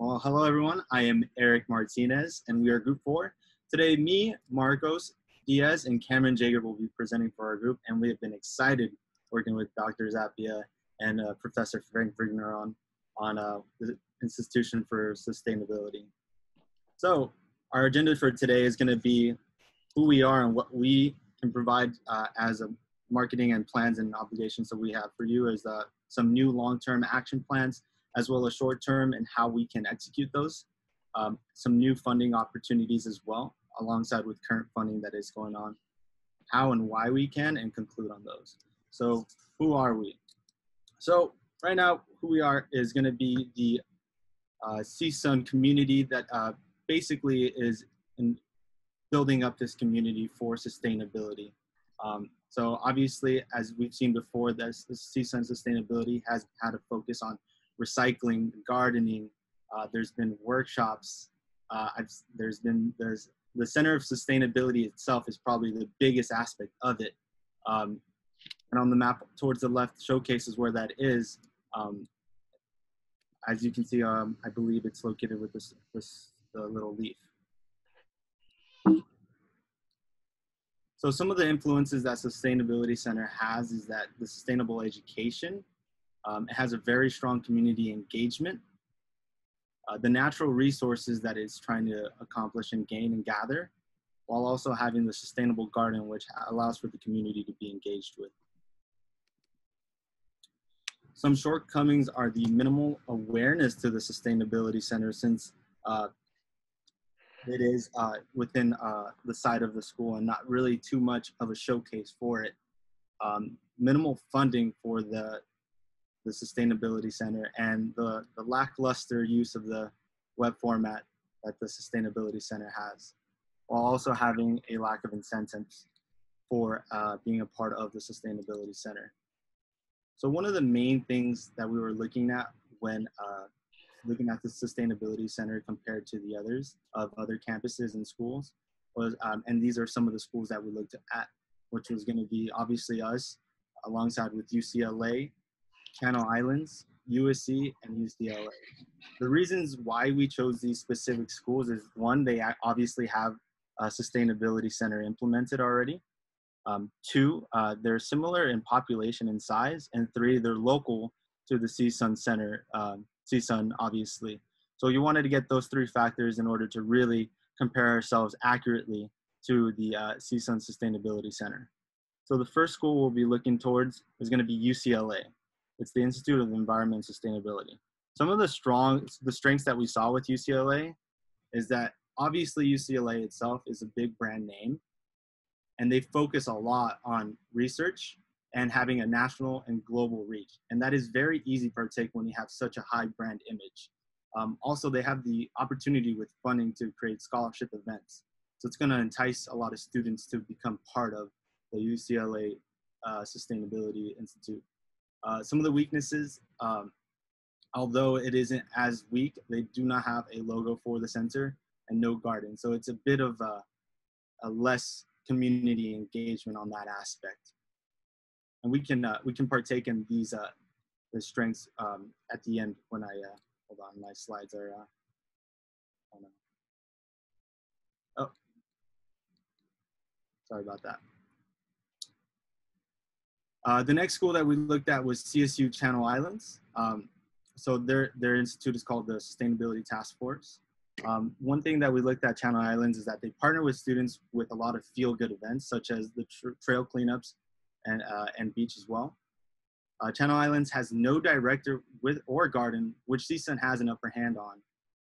Well, hello everyone. I am Eric Martinez, and we are Group 4. Today, me, Marcos Diaz, and Cameron Jager will be presenting for our group, and we have been excited working with Dr. Zappia and Professor Frank Brigner on the Institution for Sustainability. So, our agenda for today is going to be who we are and what we can provide as a marketing and plans and obligations that we have for you as some new long-term action plans, as well as short-term and how we can execute those. Some new funding opportunities as well, alongside with current funding that is going on, how and why we can, and conclude on those. So who are we? So right now, who we are is gonna be the CSUN community that basically is building up this community for sustainability. So obviously, as we've seen before, this CSUN sustainability has had a focus on recycling, gardening. There's been workshops. There's the Center of Sustainability itself is probably the biggest aspect of it. And on the map towards the left showcases where that is. As you can see, I believe it's located with the little leaf. So some of the influences that Sustainability Center has is that the sustainable education. It has a very strong community engagement. The natural resources that it's trying to accomplish and gain and gather, while also having the sustainable garden, which allows for the community to be engaged with. Some shortcomings are the minimal awareness to the Sustainability Center, since it is within the side of the school and not really too much of a showcase for it. Minimal funding for the Sustainability Center, and the lackluster use of the web format that the Sustainability Center has, while also having a lack of incentives for being a part of the Sustainability Center. So one of the main things that we were looking at when looking at the Sustainability Center compared to the others of other campuses and schools was, and these are some of the schools that we looked at, which was going to be obviously us, alongside with UCLA, Channel Islands, USC, and UCLA. The reasons why we chose these specific schools is, one, they obviously have a Sustainability Center implemented already. Two, they're similar in population and size. And three, they're local to the CSUN Center, CSUN obviously. So you wanted to get those three factors in order to really compare ourselves accurately to the CSUN Sustainability Center. So the first school we'll be looking towards is going to be UCLA. It's the Institute of Environment and Sustainability. Some of the strengths that we saw with UCLA is that obviously UCLA itself is a big brand name, and they focus a lot on research and having a national and global reach. And that is very easy to partake when you have such a high brand image. Also, they have the opportunity with funding to create scholarship events. So it's gonna entice a lot of students to become part of the UCLA Sustainability Institute. Some of the weaknesses, although it isn't as weak, they do not have a logo for the center and no garden. So it's a bit of a less community engagement on that aspect. And we can partake in these the strengths at the end when I hold on, my slides are oh, sorry about that. The next school that we looked at was CSU Channel Islands. So their institute is called the Sustainability Task Force. One thing that we looked at Channel Islands is that they partner with students with a lot of feel-good events, such as the trail cleanups and beach as well. Channel Islands has no director or garden, which CSUN has an upper hand on.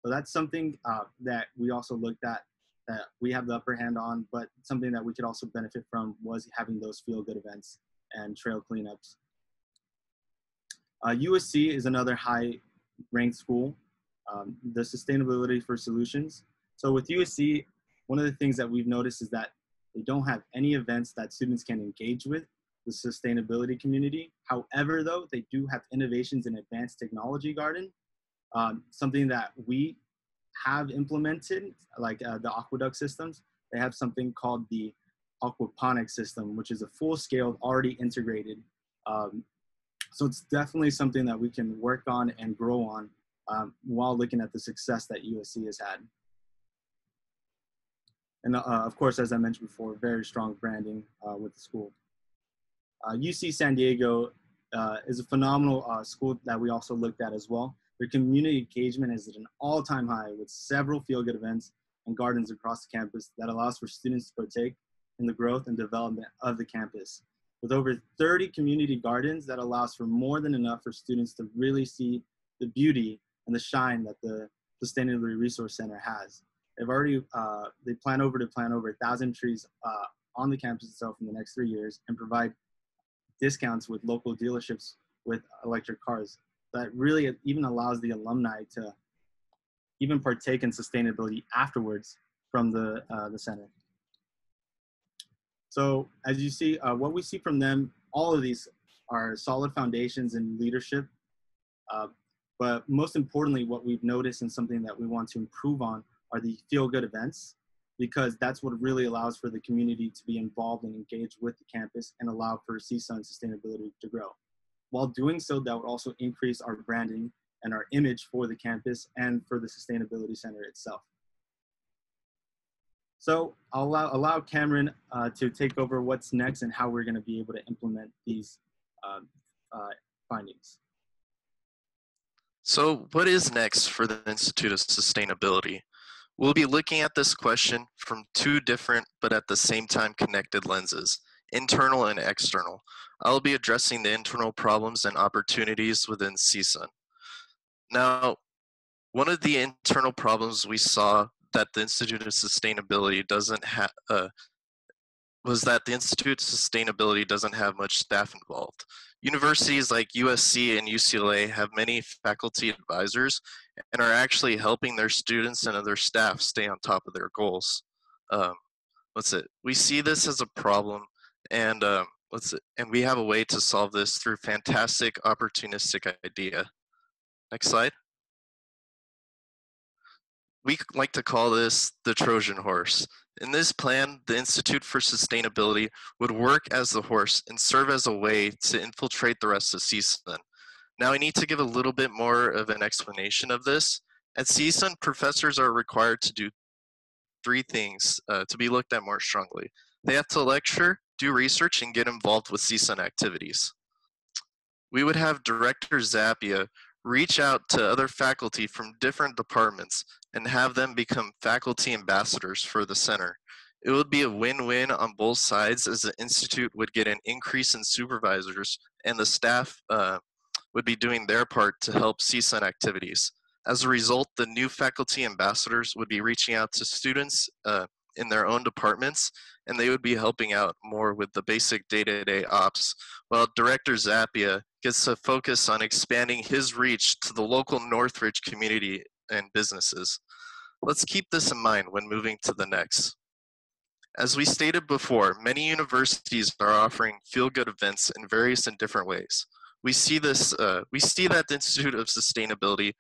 So that's something that we also looked at, that we have the upper hand on, but something that we could also benefit from was having those feel-good events and trail cleanups. USC is another high-ranked school, the Sustainability for Solutions. So with USC, one of the things that we've noticed is that they don't have any events that students can engage with the sustainability community. However, though, they do have innovations in advanced technology garden, something that we have implemented, like the aqueduct systems. They have something called the aquaponics system, which is a full-scale, already integrated. So it's definitely something that we can work on and grow on while looking at the success that USC has had. And of course, as I mentioned before, very strong branding with the school. UC San Diego is a phenomenal school that we also looked at as well. Their community engagement is at an all-time high with several feel-good events and gardens across the campus that allows for students to partake in the growth and development of the campus. With over 30 community gardens, that allows for more than enough for students to really see the beauty and the shine that the Sustainability Resource Center has. They've already, they plan over 1,000 trees on the campus itself in the next 3 years and provide discounts with local dealerships with electric cars. That really even allows the alumni to even partake in sustainability afterwards from the center. So as you see, what we see from them, all of these are solid foundations in leadership. But most importantly, what we've noticed and something that we want to improve on are the feel-good events, because that's what really allows for the community to be involved and engaged with the campus and allow for CSUN sustainability to grow. While doing so, that would also increase our branding and our image for the campus and for the Sustainability Center itself. So I'll allow Cameron to take over what's next and how we're going to be able to implement these findings. So what is next for the Institute of Sustainability? We'll be looking at this question from two different but at the same time connected lenses, internal and external. I'll be addressing the internal problems and opportunities within CSUN. Now, one of the internal problems we saw that the Institute of Sustainability doesn't have was that the Institute of Sustainability doesn't have much staff involved. Universities like USC and UCLA have many faculty advisors and are actually helping their students and other staff stay on top of their goals. We see this as a problem, and and we have a way to solve this through fantastic opportunistic idea. Next slide. We like to call this the Trojan horse. In this plan, the Institute for Sustainability would work as the horse and serve as a way to infiltrate the rest of CSUN. Now I need to give a little bit more of an explanation of this. At CSUN, professors are required to do three things to be looked at more strongly. They have to lecture, do research, and get involved with CSUN activities. We would have Director Zappia reach out to other faculty from different departments and have them become faculty ambassadors for the center. It would be a win-win on both sides, as the Institute would get an increase in supervisors and the staff would be doing their part to help CSUN activities. As a result, the new faculty ambassadors would be reaching out to students in their own departments, and they would be helping out more with the basic day-to-day ops, while Director Zappia gets to focus on expanding his reach to the local Northridge community and businesses. Let's keep this in mind when moving to the next. As we stated before, many universities are offering feel-good events in various and different ways. We see that the Institute of Sustainability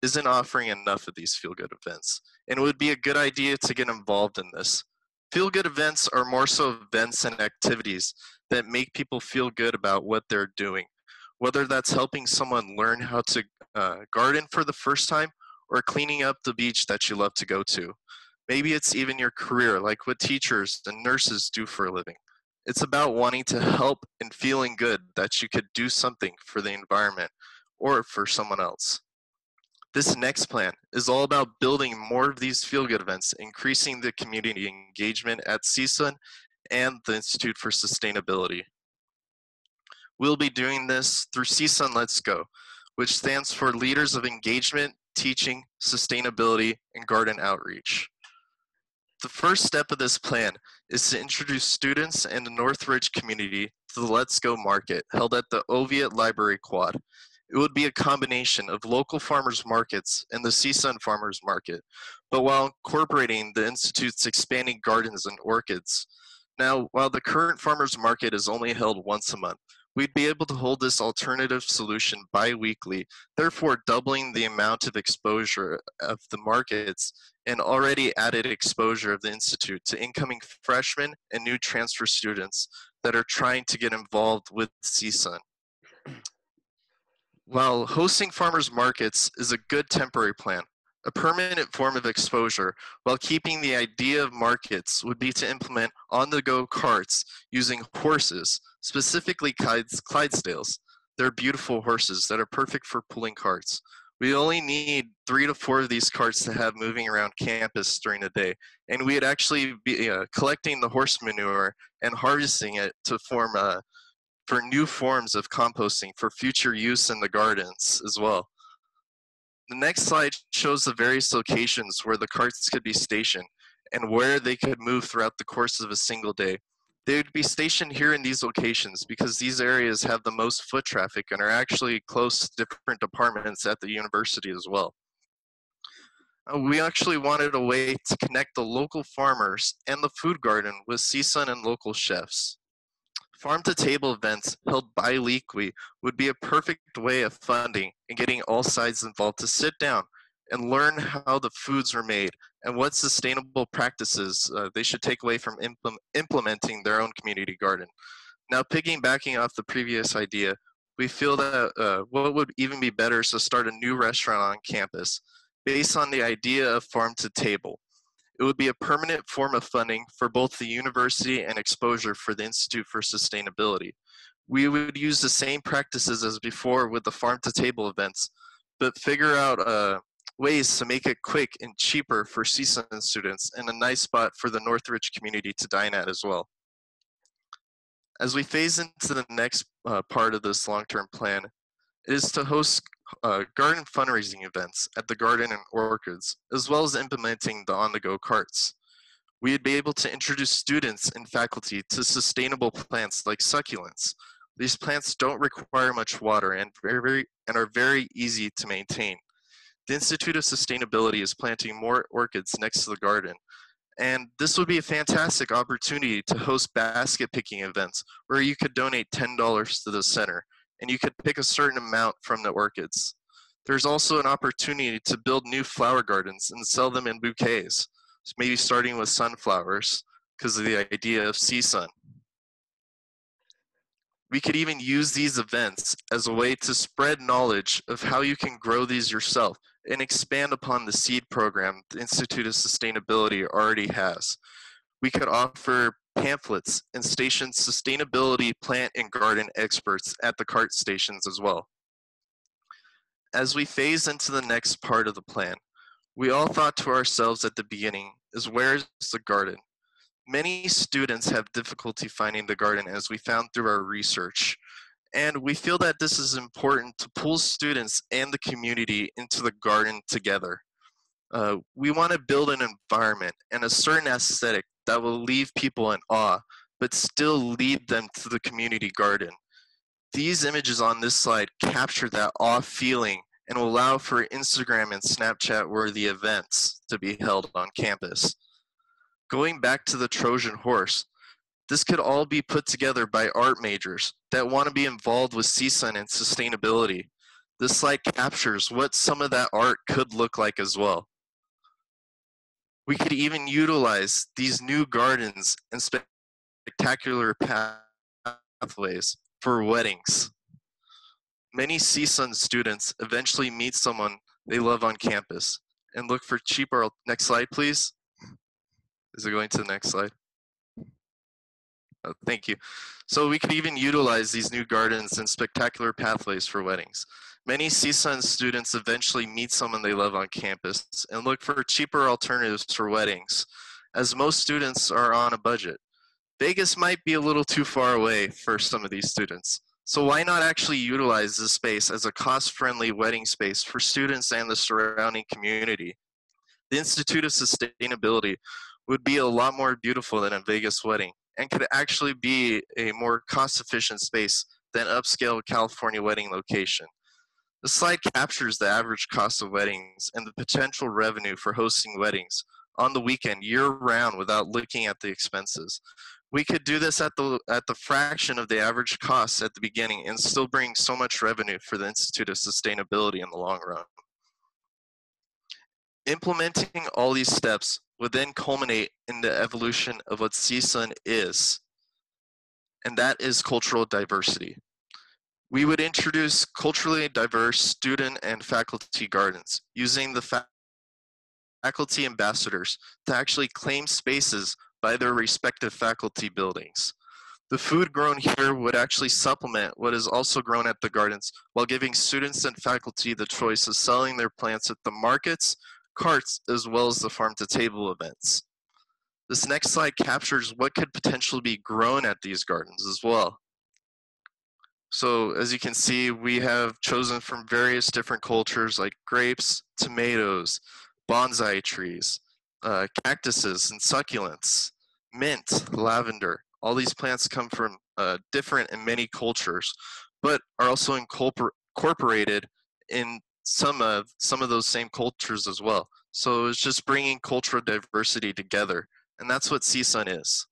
isn't offering enough of these feel-good events, and it would be a good idea to get involved in this. Feel-good events are more so events and activities that make people feel good about what they're doing, whether that's helping someone learn how to garden for the first time or cleaning up the beach that you love to go to. Maybe it's even your career, like what teachers and nurses do for a living. It's about wanting to help and feeling good that you could do something for the environment or for someone else. This next plan is all about building more of these feel-good events, increasing the community engagement at CSUN and the Institute for Sustainability. We'll be doing this through CSUN Let's Go, which stands for Leaders of Engagement, Teaching, Sustainability, and Garden Outreach. The first step of this plan is to introduce students and the Northridge community to the Let's Go market held at the Oviatt Library Quad. It would be a combination of local farmers markets and the CSUN Farmers Market, but while incorporating the Institute's expanding gardens and orchids. Now, while the current farmers market is only held once a month, we'd be able to hold this alternative solution bi-weekly, therefore doubling the amount of exposure of the markets and already added exposure of the Institute to incoming freshmen and new transfer students that are trying to get involved with CSUN. While hosting farmers markets is a good temporary plan, a permanent form of exposure while keeping the idea of markets would be to implement on-the-go carts using horses, specifically Clydesdales. They're beautiful horses that are perfect for pulling carts. We only need 3 to 4 of these carts to have moving around campus during the day, and we'd actually be collecting the horse manure and harvesting it to form for new forms of composting for future use in the gardens as well. The next slide shows the various locations where the carts could be stationed and where they could move throughout the course of a single day. They would be stationed here in these locations because these areas have the most foot traffic and are actually close to different departments at the university as well. We actually wanted a way to connect the local farmers and the food garden with CSUN and local chefs. Farm-to-table events held bi-weekly would be a perfect way of funding and getting all sides involved to sit down and learn how the foods were made and what sustainable practices they should take away from implementing their own community garden. Now, piggybacking off the previous idea, we feel that what would even be better is to start a new restaurant on campus based on the idea of farm-to-table. It would be a permanent form of funding for both the university and exposure for the Institute for Sustainability. We would use the same practices as before with the farm-to-table events, but figure out ways to make it quick and cheaper for CSUN students and a nice spot for the Northridge community to dine at as well. As we phase into the next part of this long-term plan, it is to host garden fundraising events at the garden and orchids, as well as implementing the on-the-go carts. We'd be able to introduce students and faculty to sustainable plants like succulents. These plants don't require much water and are very easy to maintain. The Institute of Sustainability is planting more orchids next to the garden, and this would be a fantastic opportunity to host basket picking events where you could donate $10 to the center and you could pick a certain amount from the orchids. There's also an opportunity to build new flower gardens and sell them in bouquets, maybe starting with sunflowers because of the idea of CSUN. We could even use these events as a way to spread knowledge of how you can grow these yourself and expand upon the seed program the Institute of Sustainability already has. We could offer pamphlets and station sustainability plant and garden experts at the cart stations as well. As we phase into the next part of the plan, we all thought to ourselves at the beginning is where's the garden? Many students have difficulty finding the garden as we found through our research. And we feel that this is important to pull students and the community into the garden together. We want to build an environment and a certain aesthetic that will leave people in awe, but still lead them to the community garden. These images on this slide capture that awe feeling and will allow for Instagram and Snapchat worthy events to be held on campus. Going back to the Trojan horse, this could all be put together by art majors that want to be involved with CSUN and sustainability. This slide captures what some of that art could look like as well. We could even utilize these new gardens and spectacular pathways for weddings. Many CSUN students eventually meet someone they love on campus and look for cheaper. Next slide, please. Is it going to the next slide? Oh, thank you. So we could even utilize these new gardens and spectacular pathways for weddings. Many CSUN students eventually meet someone they love on campus and look for cheaper alternatives for weddings, as most students are on a budget. Vegas might be a little too far away for some of these students. So why not actually utilize this space as a cost-friendly wedding space for students and the surrounding community? The Institute of Sustainability would be a lot more beautiful than a Vegas wedding and could actually be a more cost-efficient space than upscale California wedding location. The slide captures the average cost of weddings and the potential revenue for hosting weddings on the weekend year-round without looking at the expenses. We could do this at the fraction of the average cost at the beginning and still bring so much revenue for the Institute of Sustainability in the long run. Implementing all these steps would then culminate in the evolution of what CSUN is, and that is cultural diversity. We would introduce culturally diverse student and faculty gardens using the faculty ambassadors to actually claim spaces by their respective faculty buildings. The food grown here would actually supplement what is also grown at the gardens while giving students and faculty the choice of selling their plants at the markets, carts, as well as the farm-to-table events. This next slide captures what could potentially be grown at these gardens as well. So as you can see, we have chosen from various different cultures like grapes, tomatoes, bonsai trees, cactuses and succulents, mint, lavender. All these plants come from different and many cultures, but are also incorporated in some of those same cultures as well. So it's just bringing cultural diversity together, and that's what CSUN is.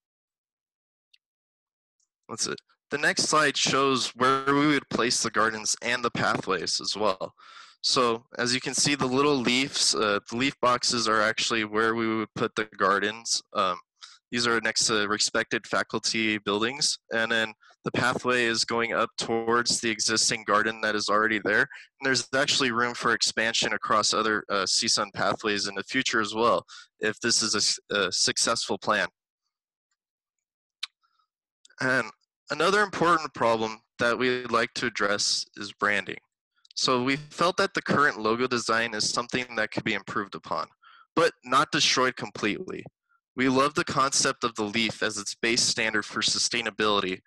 That's it. The next slide shows where we would place the gardens and the pathways as well. So as you can see, the little leaves, the leaf boxes are actually where we would put the gardens. These are next to respected faculty buildings, and then the pathway is going up towards the existing garden that is already there. And there's actually room for expansion across other CSUN pathways in the future as well, if this is a successful plan. And another important problem that we'd like to address is branding. So we felt that the current logo design is something that could be improved upon, but not destroyed completely. We love the concept of the leaf as its base standard for sustainability,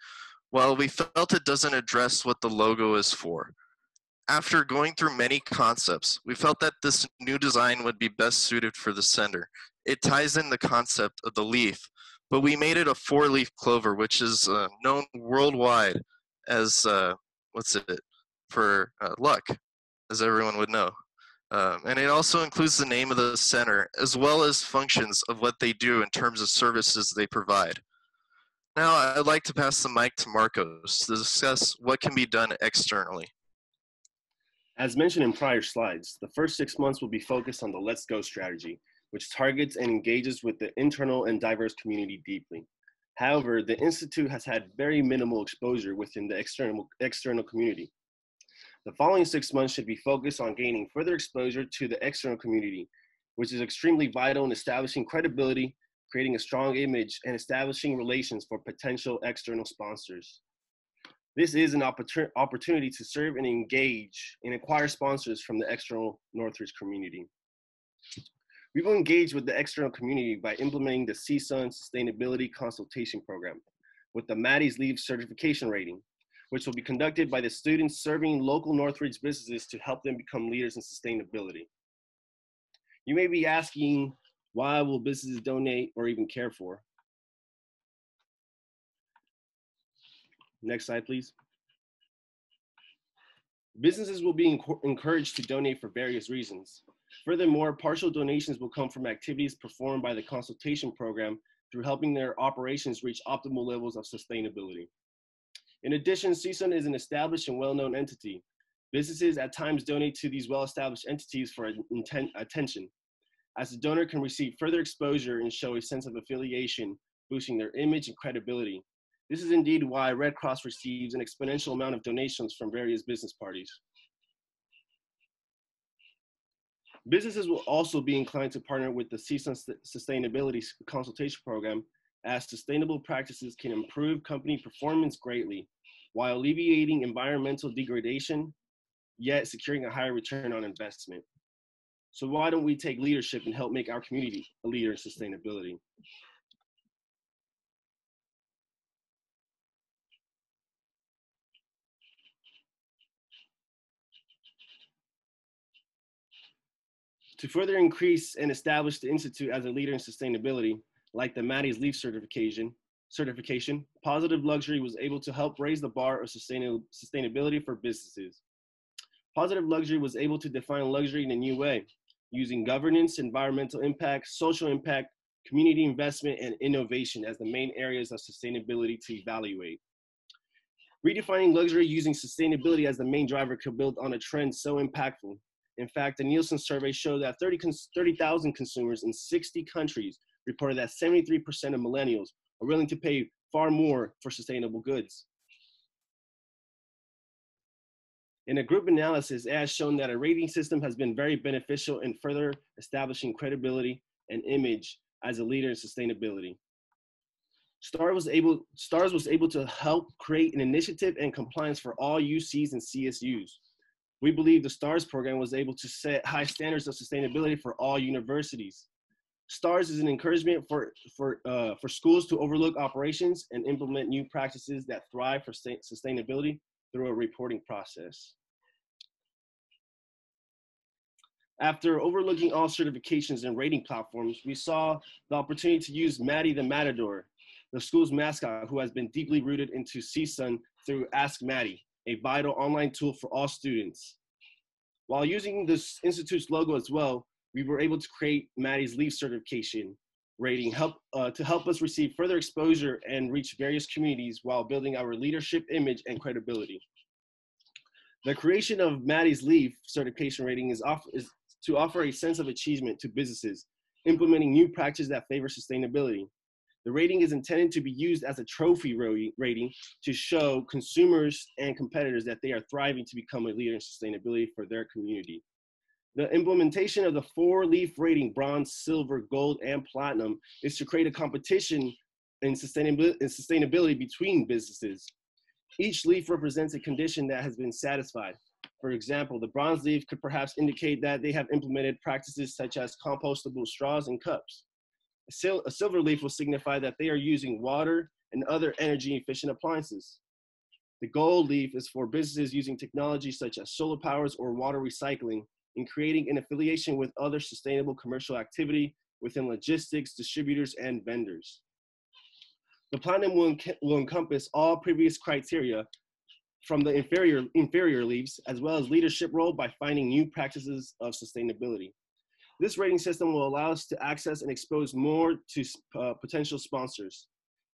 while we felt it doesn't address what the logo is for. After going through many concepts, we felt that this new design would be best suited for the center. It ties in the concept of the leaf, but we made it a 4-leaf clover, which is known worldwide as, for luck, as everyone would know. And it also includes the name of the center, as well as functions of what they do in terms of services they provide. Now, I'd like to pass the mic to Marcos to discuss what can be done externally. As mentioned in prior slides, the first 6 months will be focused on the Let's Go strategy, which targets and engages with the internal and diverse community deeply. However, the Institute has had very minimal exposure within the external community. The following 6 months should be focused on gaining further exposure to the external community, which is extremely vital in establishing credibility, creating a strong image, and establishing relations for potential external sponsors. This is an opportunity to serve and engage and acquire sponsors from the external Northridge community. We will engage with the external community by implementing the CSUN Sustainability Consultation Program with the Maddie's Leave certification rating, which will be conducted by the students serving local Northridge businesses to help them become leaders in sustainability. You may be asking, why will businesses donate or even care for? Next slide, please. Businesses will be encouraged to donate for various reasons. Furthermore, partial donations will come from activities performed by the consultation program through helping their operations reach optimal levels of sustainability. In addition, CSUN is an established and well-known entity. Businesses at times donate to these well-established entities for attention, as the donor can receive further exposure and show a sense of affiliation, boosting their image and credibility. This is indeed why Red Cross receives an exponential amount of donations from various business parties. Businesses will also be inclined to partner with the CSUN Sustainability Consultation Program, as sustainable practices can improve company performance greatly while alleviating environmental degradation, yet securing a higher return on investment. So why don't we take leadership and help make our community a leader in sustainability? To further increase and establish the Institute as a leader in sustainability, like the Maddie's Leaf certification, Positive Luxury was able to help raise the bar of sustainability for businesses. Positive Luxury was able to define luxury in a new way, using governance, environmental impact, social impact, community investment, and innovation as the main areas of sustainability to evaluate. Redefining luxury using sustainability as the main driver could build on a trend so impactful. In fact, the Nielsen survey showed that 30,000 consumers in 60 countries reported that 73% of millennials are willing to pay far more for sustainable goods. In a group analysis, it has shown that a rating system has been very beneficial in further establishing credibility and image as a leader in sustainability. STARS was able to help create an initiative and compliance for all UCs and CSUs. We believe the STARS program was able to set high standards of sustainability for all universities. STARS is an encouragement for schools to overlook operations and implement new practices that thrive for sustainability through a reporting process. After overlooking all certifications and rating platforms, we saw the opportunity to use Maddie the Matador, the school's mascot, who has been deeply rooted into CSUN through Ask Maddie, a vital online tool for all students. While using this institute's logo as well, we were able to create Maddie's LEAF certification rating to help us receive further exposure and reach various communities while building our leadership image and credibility. The creation of Maddie's LEAF certification rating is to offer a sense of achievement to businesses implementing new practices that favor sustainability. The rating is intended to be used as a trophy rating to show consumers and competitors that they are thriving to become a leader in sustainability for their community. The implementation of the 4-leaf rating, bronze, silver, gold, and platinum, is to create a competition in sustainability between businesses. Each leaf represents a condition that has been satisfied. For example, the bronze leaf could perhaps indicate that they have implemented practices such as compostable straws and cups. A silver leaf will signify that they are using water and other energy efficient appliances. The gold leaf is for businesses using technology such as solar powers or water recycling in creating an affiliation with other sustainable commercial activity within logistics, distributors, and vendors. The platinum will encompass all previous criteria from the inferior leaves, as well as leadership role by finding new practices of sustainability. This rating system will allow us to access and expose more to potential sponsors.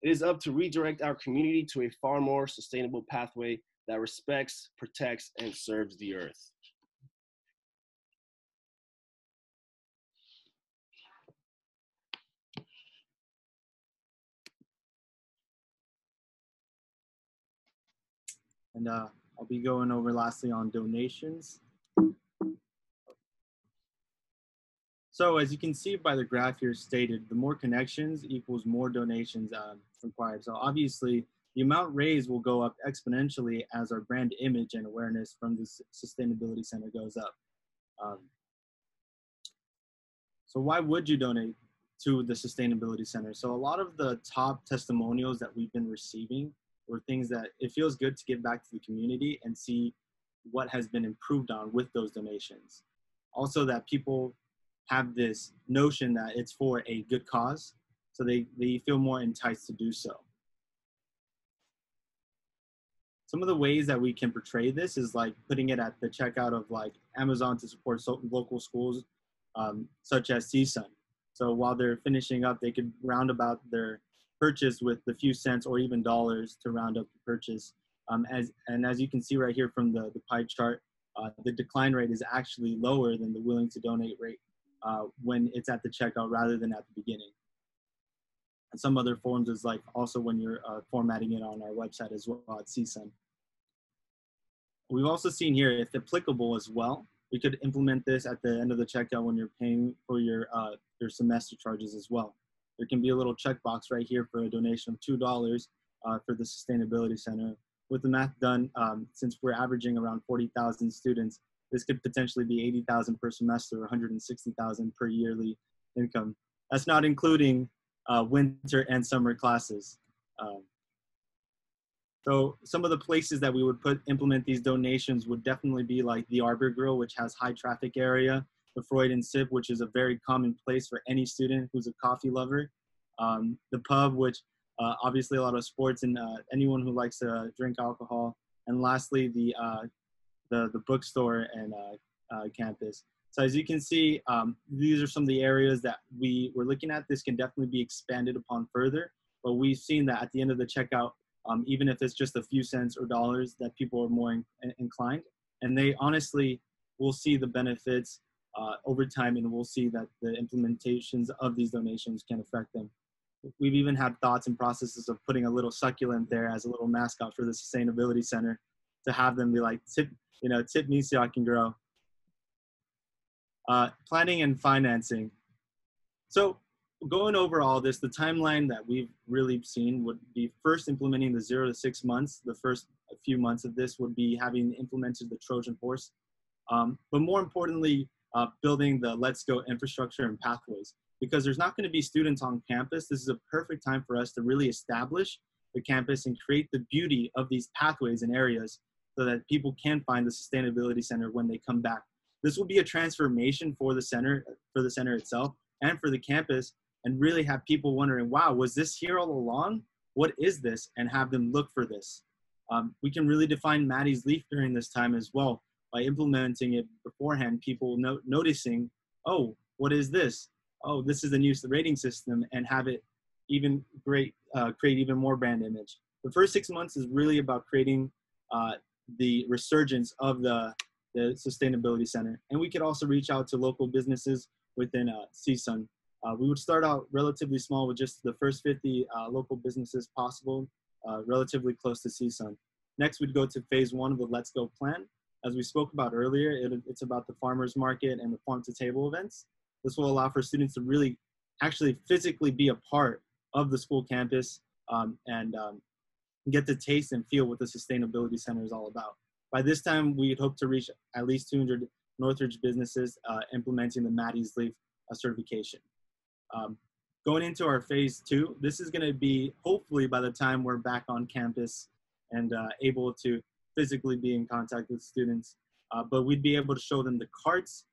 It is up to redirect our community to a far more sustainable pathway that respects, protects, and serves the earth. And I'll be going over lastly on donations. So as you can see by the graph here stated, the more connections equals more donations required. So obviously the amount raised will go up exponentially as our brand image and awareness from the Sustainability Center goes up. So why would you donate to the Sustainability Center? So a lot of the top testimonials that we've been receiving were things that it feels good to give back to the community and see what has been improved on with those donations. Also that people have this notion that it's for a good cause, so they feel more enticed to do so. Some of the ways that we can portray this is like putting it at the checkout of like Amazon to support local schools, such as CSUN. So while they're finishing up, they could round about their purchase with a few cents or even dollars to round up the purchase. As you can see right here from the pie chart, the decline rate is actually lower than the willing to donate rate when it's at the checkout rather than at the beginning. And some other forms is like also when you're formatting it on our website as well at CSUN. We've also seen here, if applicable as well, we could implement this at the end of the checkout when you're paying for your semester charges as well. There can be a little checkbox right here for a donation of $2 for the Sustainability Center. With the math done, since we're averaging around 40,000 students, this could potentially be 80,000 per semester or 160,000 per yearly income. That's not including winter and summer classes. So some of the places that we would implement these donations would definitely be like the Arbor Grill, which has high traffic area, the Freud and Sip, which is a very common place for any student who's a coffee lover, the pub, which obviously a lot of sports and anyone who likes to drink alcohol, and lastly the bookstore and campus. So as you can see, these are some of the areas that we were looking at. This can definitely be expanded upon further, but we've seen that at the end of the checkout, even if it's just a few cents or dollars, that people are more inclined, and they honestly will see the benefits over time, and we'll see that the implementations of these donations can affect them. We've even had thoughts and processes of putting a little succulent there as a little mascot for the Sustainability Center to have them be like, tip me so I can grow. Planning and financing. So going over all this, the timeline that we've really seen would be first implementing the 0 to 6 months. The first few months of this would be having implemented the Trojan horse. But more importantly, building the Let's Go infrastructure and pathways. Because there's not going to be students on campus, this is a perfect time for us to really establish the campus and create the beauty of these pathways and areas so that people can find the Sustainability Center when they come back. This will be a transformation for the center itself and for the campus, and really have people wondering, wow, was this here all along? What is this? And have them look for this. We can really define Maddie's Leaf during this time as well by implementing it beforehand, people noticing, oh, what is this? Oh, this is the new rating system, and have it even create even more brand image. The first 6 months is really about creating the resurgence of the Sustainability Center. And we could also reach out to local businesses within CSUN. We would start out relatively small with just the first 50 local businesses possible, relatively close to CSUN. Next, we'd go to phase 1 of the Let's Go plan. As we spoke about earlier, it's about the farmers market and the farm to table events. This will allow for students to really actually physically be a part of the school campus and get to taste and feel what the Sustainability Center is all about. By this time, we'd hope to reach at least 200 Northridge businesses implementing the Maddie's Leaf certification. Going into our phase 2, this is going to be hopefully by the time we're back on campus and able to physically be in contact with students, but we'd be able to show them the carts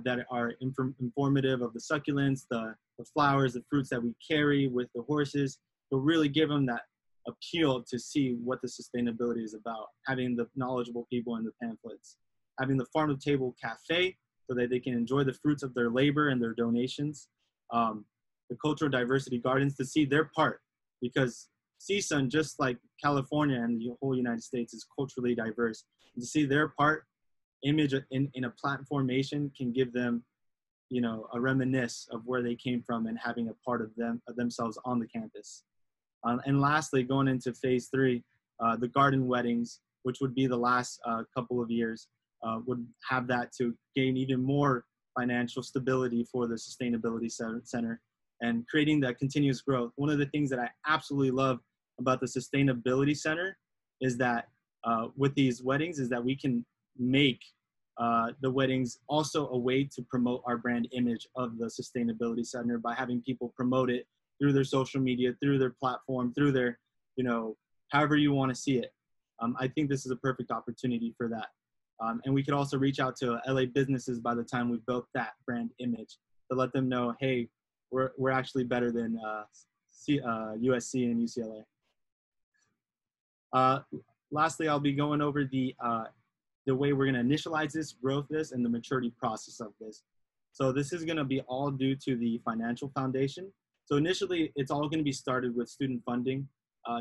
that are informative of the succulents, the flowers, the fruits that we carry with the horses, but really give them that appeal to see what the sustainability is about, having the knowledgeable people in the pamphlets, having the farm to table cafe so that they can enjoy the fruits of their labor and their donations, the cultural diversity gardens to see their part, because CSUN, just like California and the whole United States, is culturally diverse. And to see their part, image in a platformation can give them, a reminisce of where they came from and having a part of themselves on the campus. And lastly, going into phase 3, the garden weddings, which would be the last couple of years, would have that to gain even more financial stability for the Sustainability Center and creating that continuous growth. One of the things that I absolutely love about the Sustainability Center is that with these weddings is that we can make the weddings also a way to promote our brand image of the Sustainability Center by having people promote it through their social media, through their platform, through their, however you want to see it. I think this is a perfect opportunity for that. And we could also reach out to LA businesses by the time we've built that brand image to let them know, hey, we're actually better than USC and UCLA. Lastly, I'll be going over the way we're going to initialize this, growth this, and the maturity process of this. So this is going to be all due to the financial foundation. So initially, it's all going to be started with student funding,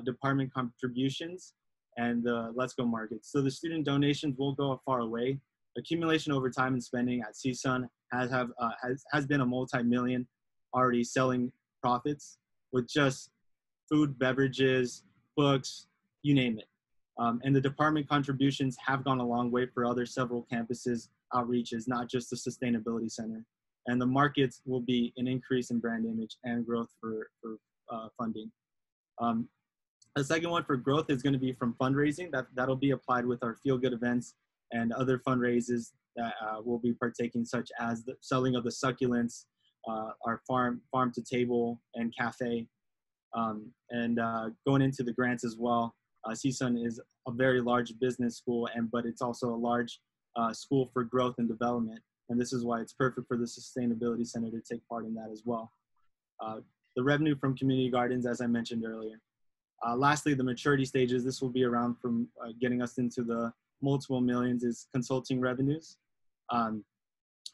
department contributions, and the Let's Go markets. So the student donations will go a far way. Accumulation over time and spending at CSUN has been a multi-million already selling profits with just food, beverages, books, you name it. And the department contributions have gone a long way for other several campuses outreaches, not just the Sustainability Center. And the markets will be an increase in brand image and growth for funding. The second one for growth is going to be from fundraising. That'll be applied with our feel good events and other fundraisers that we'll be partaking, such as the selling of the succulents, our farm to table and cafe, and going into the grants as well. CSUN is a very large business school, but it's also a large school for growth and development. And this is why it's perfect for the Sustainability Center to take part in that as well. The revenue from community gardens, as I mentioned earlier. Lastly, the maturity stages, this will be around from getting us into the multiple millions is consulting revenues.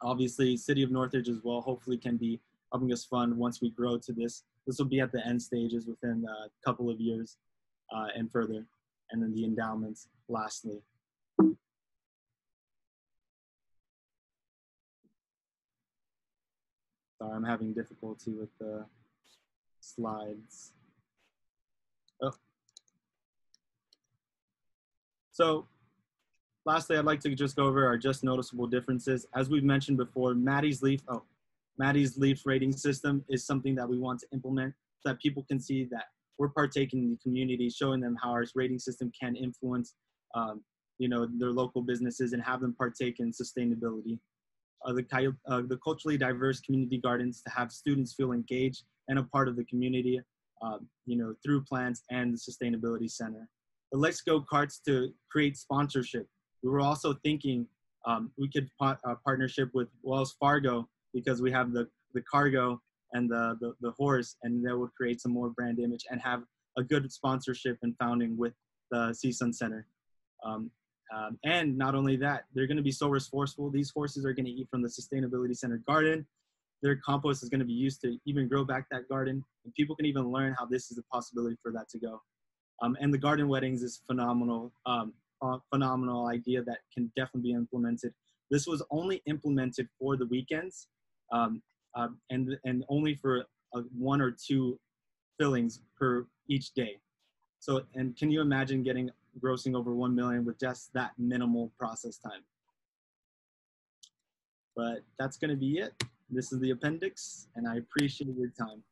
Obviously, City of Northridge as well, hopefully can be helping us fund once we grow to this. This will be at the end stages within a couple of years and further. And then the endowments, lastly. Sorry, I'm having difficulty with the slides. Oh. So lastly, I'd like to just go over our just noticeable differences. As we've mentioned before, Maddie's Leaf rating system is something that we want to implement so that people can see that we're partaking in the community, showing them how our rating system can influence, their local businesses and have them partake in sustainability. The culturally diverse community gardens to have students feel engaged and a part of the community, through plants and the sustainability center. The Let's Go carts to create sponsorship. We were also thinking we could partnership with Wells Fargo because we have the cargo and the horse, and that would create some more brand image and have a good sponsorship and founding with the CSUN Center. And not only that, they're going to be so resourceful. These horses are going to eat from the Sustainability Center garden. Their compost is going to be used to even grow back that garden, and people can even learn how this is a possibility for that to go. And the garden weddings is phenomenal idea that can definitely be implemented. This was only implemented for the weekends, and only for 1 or 2 fillings per each day. So, and can you imagine grossing over 1 million with just that minimal process time? But that's going to be it. This is the appendix, and I appreciate your time.